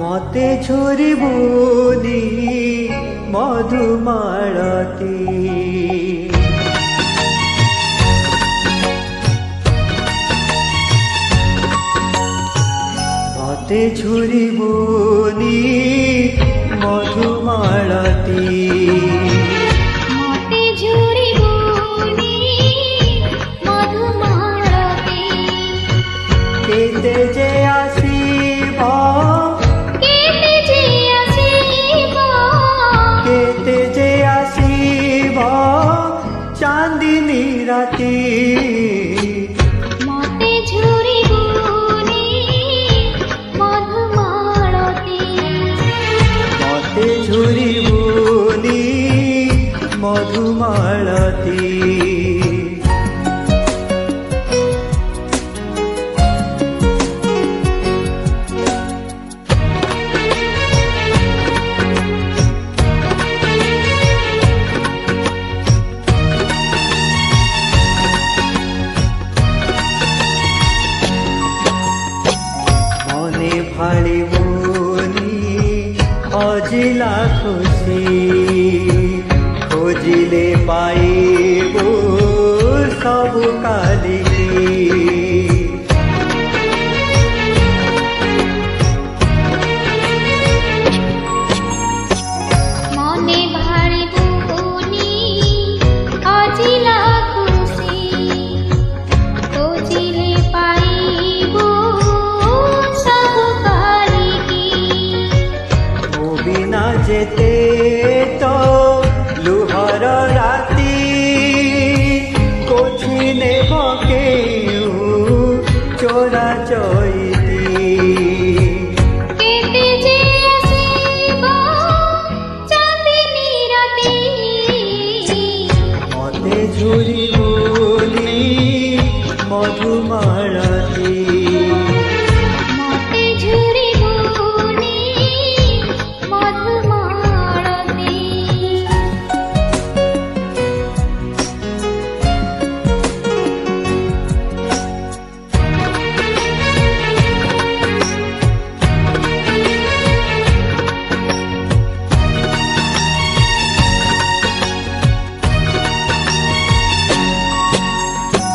मते झुरिबुनी मधुमालती मते झुरिबुनी मधुमालती मते झुरिबुनी मधुमालती केते जे आसीबो केते जे आसीबो चांदनी राती मते झुरिबुनी मधुमालती मते झुरिबुनी मधुमालती भाड़िबुनी अजिला खुशी खोजिले पाइबु सबु कालिकी मने भाड़िबुनी अजिला खुशी खोजिले पाइबु जेते तो लुहर राती कोचिने भकेउ चोरा चोइती केते जे आसीबो चांदनी राती मते झुरिबुनी मधुमालती मते झुरिबुनी मधुमालती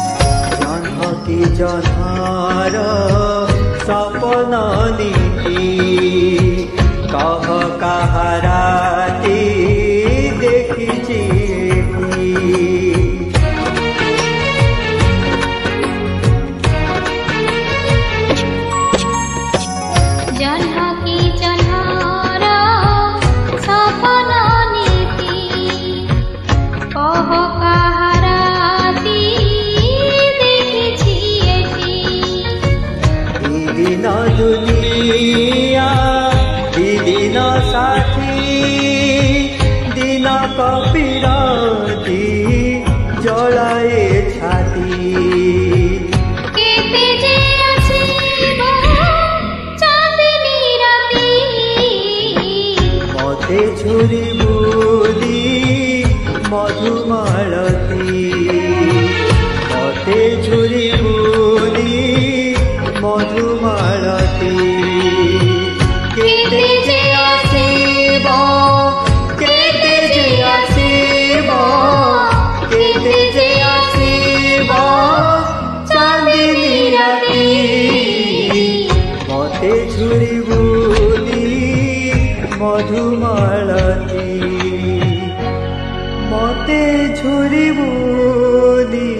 जन्हकी जन्हार सपन नीति कह काहाराती देखिछि जन्हकी जन्हार सपन नीति कह काहाराती देखिछि दिन दुनिया दिन साथी दिन कपिरती जलाए छाती केते जे आसीबो चांदनी राती मते झुरिबुनी मधुमालती मते झुरिबुनी मधुमालती केते जे आसीबो केते जे आसीबो केते जे आसीबो चांदनी राती मते झुरिबुनी मधुमालती मते झुरिबुनी